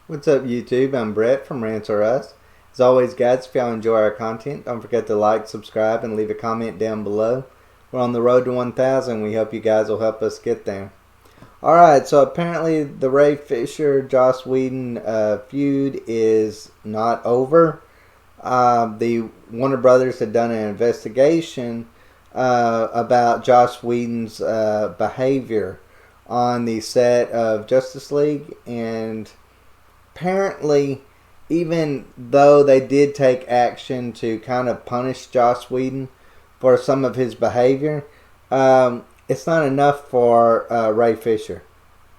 What's up, YouTube? I'm Brett from Rants or Us. As always, guys, if y'all enjoy our content, don't forget to like, subscribe, and leave a comment down below. We're on the road to 1,000. We hope you guys will help us get there. Alright, so apparently the Ray Fisher, Joss Whedon feud is not over. The Warner Brothers had done an investigation about Joss Whedon's behavior on the set of Justice League, and apparently, even though they did take action to kind of punish Joss Whedon for some of his behavior, it's not enough for Ray Fisher.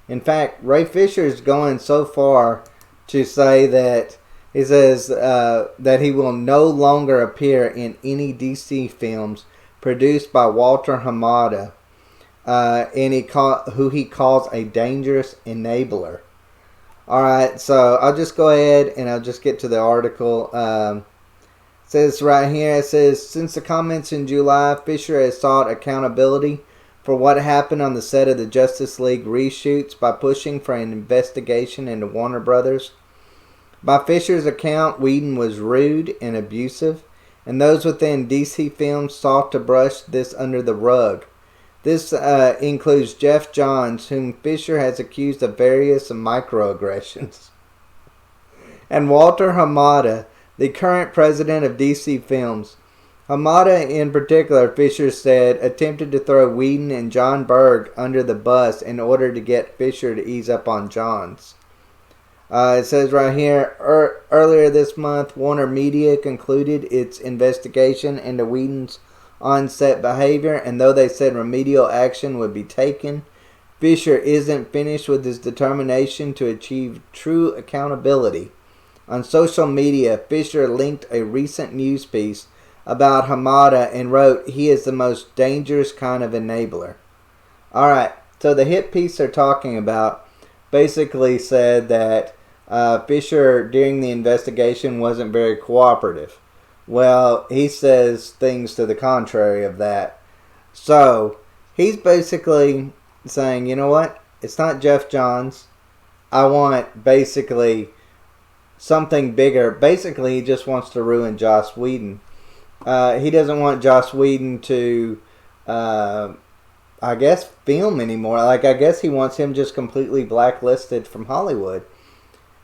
In fact, Ray Fisher is going so far to say that he says that he will no longer appear in any DC films produced by Walter Hamada, who he calls a dangerous enabler. Alright, so I'll just go ahead and I'll just get to the article. It says right here, it says, since the comments in July, Fisher has sought accountability for what happened on the set of the Justice League reshoots by pushing for an investigation into Warner Brothers. By Fisher's account, Whedon was rude and abusive, and those within DC Films sought to brush this under the rug. This includes Jeff Johns, whom Fisher has accused of various microaggressions, and Walter Hamada, the current president of DC Films. Hamada, in particular, Fisher said, attempted to throw Whedon and John Berg under the bus in order to get Fisher to ease up on Johns. It says right here, earlier this month, Warner Media concluded its investigation into Whedon's on-set behavior, and though they said remedial action would be taken, Fisher isn't finished with his determination to achieve true accountability. On social media, Fisher linked a recent news piece about Hamada and wrote, "He is the most dangerous kind of enabler." Alright, so the hit piece they're talking about basically said that Fisher, during the investigation, wasn't very cooperative. Well, he says things to the contrary of that. So, he's basically saying, you know what? It's not Jeff Johns. I want basically something bigger. Basically, he just wants to ruin Joss Whedon. He doesn't want Joss Whedon to, I guess, film anymore. I guess he wants him just completely blacklisted from Hollywood.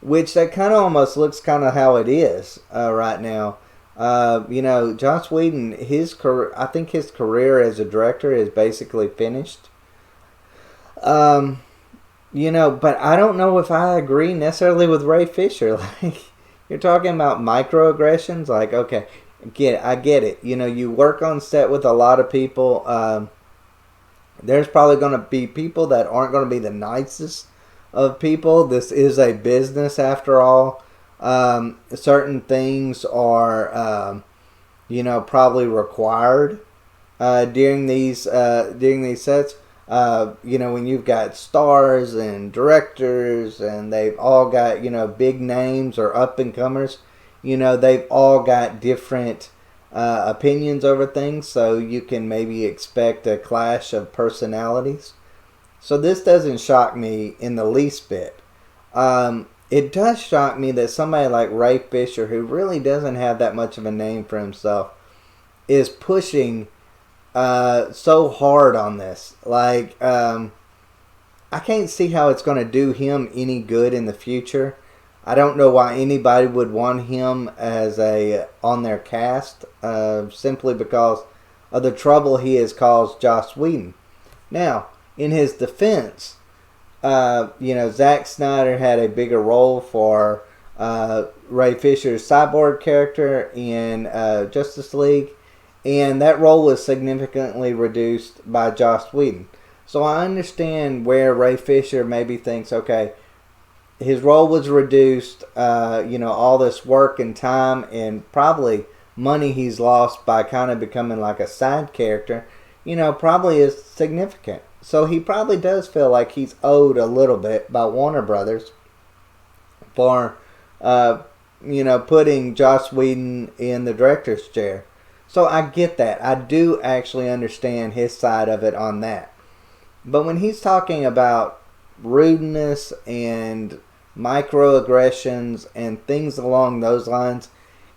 Which that kind of almost looks kind of how it is right now. Joss Whedon, his career, I think his career as a director is basically finished. But I don't know if I agree necessarily with Ray Fisher. Like, you're talking about microaggressions. Like, okay, I get it. You work on set with a lot of people. There's probably going to be people that aren't going to be the nicest of people. This is a business after all. Certain things are, probably required during these sets. When you've got stars and directors and they've all got big names or up and comers, they've all got different opinions over things. So you can maybe expect a clash of personalities. So this doesn't shock me in the least bit. It does shock me that somebody like Ray Fisher, who really doesn't have that much of a name for himself, is pushing so hard on this. Like, I can't see how it's going to do him any good in the future. I don't know why anybody would want him as on their cast, simply because of the trouble he has caused Joss Whedon. Now, in his defense, Zack Snyder had a bigger role for Ray Fisher's Cyborg character in Justice League, and that role was significantly reduced by Joss Whedon. So I understand where Ray Fisher maybe thinks, okay, his role was reduced, all this work and time and probably money he's lost by kind of becoming like a side character, probably is significant. So he probably does feel like he's owed a little bit by Warner Brothers for, putting Joss Whedon in the director's chair. So I get that. I do actually understand his side of it on that. But when he's talking about rudeness and microaggressions and things along those lines,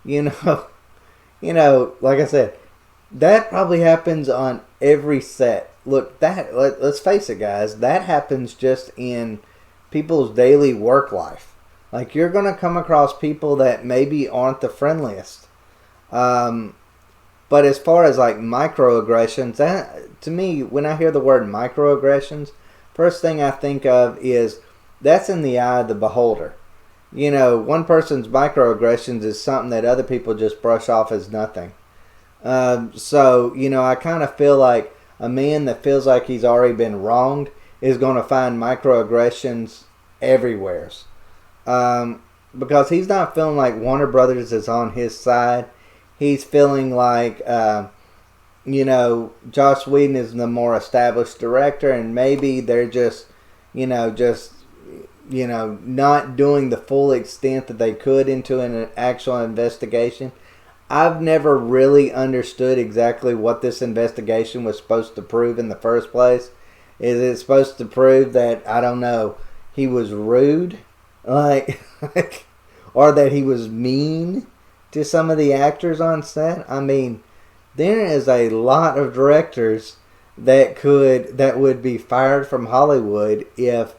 you know, like I said, that probably happens on every set. Look, let's face it, guys, that happens just in people's daily work life. Like, you're going to come across people that maybe aren't the friendliest. But as far as like microaggressions, that, to me, when I hear the word microaggressions, first thing I think of is that's in the eye of the beholder. One person's microaggressions is something that other people just brush off as nothing. So, I kind of feel like a man that feels like he's already been wronged is going to find microaggressions everywhere. Because he's not feeling like Warner Brothers is on his side. He's feeling like, Joss Whedon is the more established director, and maybe they're just not doing the full extent that they could into an actual investigation. I've never really understood exactly what this investigation was supposed to prove in the first place. Is it supposed to prove that, I don't know, he was rude? Like or that he was mean to some of the actors on set? I mean, there is a lot of directors that would be fired from Hollywood if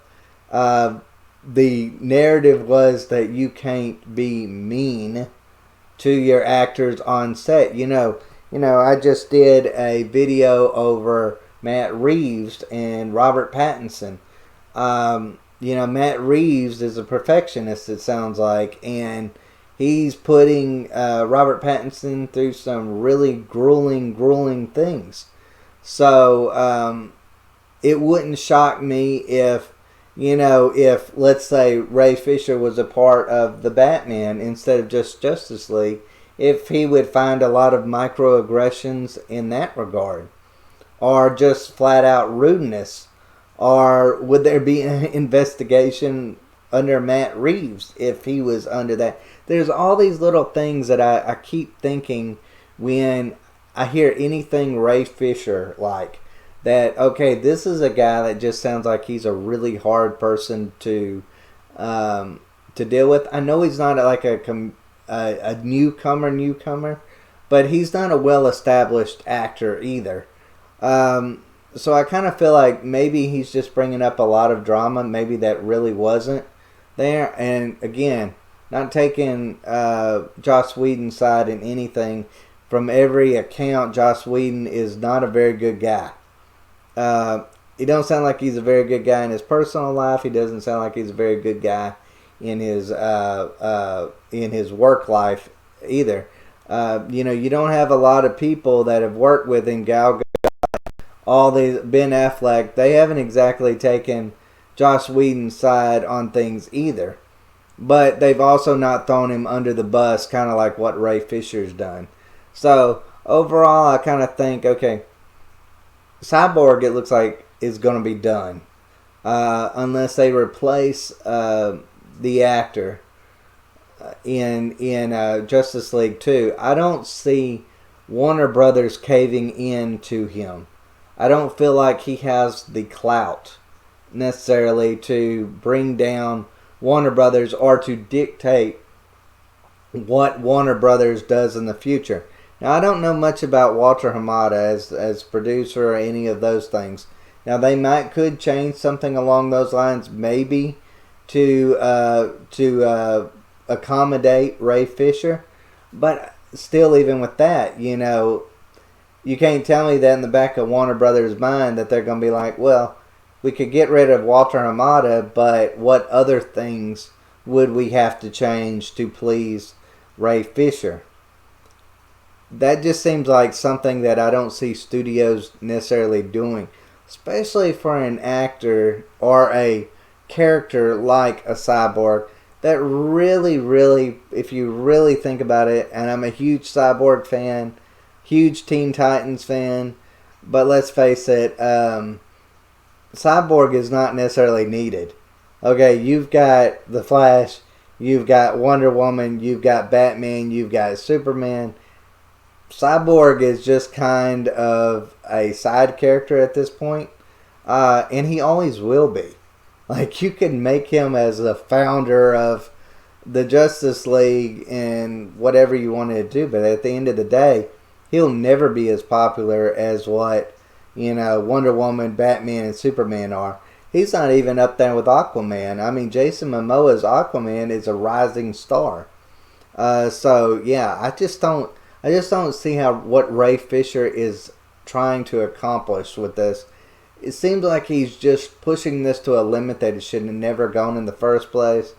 the narrative was that you can't be mean to your actors on set. I just did a video over Matt Reeves and Robert Pattinson. Matt Reeves is a perfectionist, it sounds like, and he's putting Robert Pattinson through some really grueling things. So it wouldn't shock me if let's say Ray Fisher was a part of the Batman instead of just Justice League, if he would find a lot of microaggressions in that regard, or just flat out rudeness. Or would there be an investigation under Matt Reeves if he was under that? There's all these little things that I keep thinking when I hear anything Ray Fisher like. That, okay, this is a guy that just sounds like he's a really hard person to deal with. I know he's not like a newcomer, but he's not a well-established actor either. So I kind of feel like maybe he's just bringing up a lot of drama. Maybe that really wasn't there. And again, not taking Joss Whedon's side in anything. From every account, Joss Whedon is not a very good guy. He don't sound like he's a very good guy in his personal life. He doesn't sound like he's a very good guy in his work life either. You don't have a lot of people that have worked with him. Gal Gadot, all these, Ben Affleck, they haven't exactly taken Joss Whedon's side on things either. But they've also not thrown him under the bus, kind of like what Ray Fisher's done. So overall, I kind of think, okay, Cyborg, it looks like, is going to be done. Unless they replace the actor in Justice League 2. I don't see Warner Brothers caving in to him. I don't feel like he has the clout necessarily to bring down Warner Brothers or to dictate what Warner Brothers does in the future. Now, I don't know much about Walter Hamada as producer or any of those things. Now, they could change something along those lines, maybe to accommodate Ray Fisher. But still, even with that, you can't tell me that in the back of Warner Brothers' mind that they're going to be like, well, we could get rid of Walter Hamada, but what other things would we have to change to please Ray Fisher? That just seems like something that I don't see studios necessarily doing, especially for an actor or a character like a Cyborg that really, if you really think about it, and I'm a huge Cyborg fan, huge Teen Titans fan, but let's face it, Cyborg is not necessarily needed. Okay, you've got The Flash, you've got Wonder Woman, you've got Batman, you've got Superman. Cyborg is just kind of a side character at this point, and he always will be. Like, you can make him as the founder of the Justice League and whatever you wanted to do, but at the end of the day, he'll never be as popular as what, Wonder Woman, Batman, and Superman are. He's not even up there with Aquaman. I mean, Jason Momoa's Aquaman is a rising star. So yeah, I just don't see how what Ray Fisher is trying to accomplish with this. It seems like he's just pushing this to a limit that it should have never gone in the first place.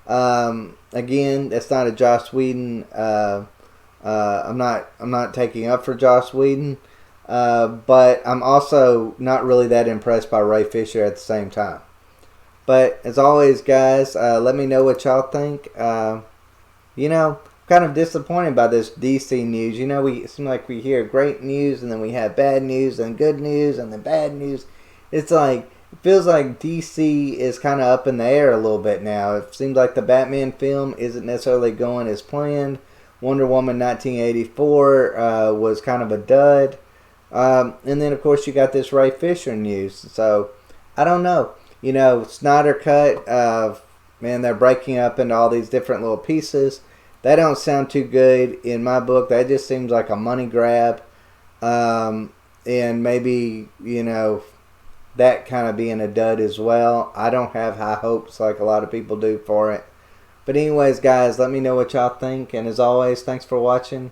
Again, that's not a Joss Whedon. I'm not taking up for Joss Whedon, but I'm also not really that impressed by Ray Fisher at the same time. But as always, guys, let me know what y'all think. Kind of disappointed by this DC news. We seem like we hear great news and then we have bad news and good news and then bad news. It's like, it feels like DC is kind of up in the air a little bit now. It seems like the Batman film isn't necessarily going as planned. Wonder Woman 1984 was kind of a dud. And then, of course, you got this Ray Fisher news. So, I don't know. Snyder Cut, man, they're breaking up into all these different little pieces. That don't sound too good in my book. That just seems like a money grab. And maybe, that kind of being a dud as well. I don't have high hopes like a lot of people do for it. But anyways, guys, let me know what y'all think. And as always, thanks for watching.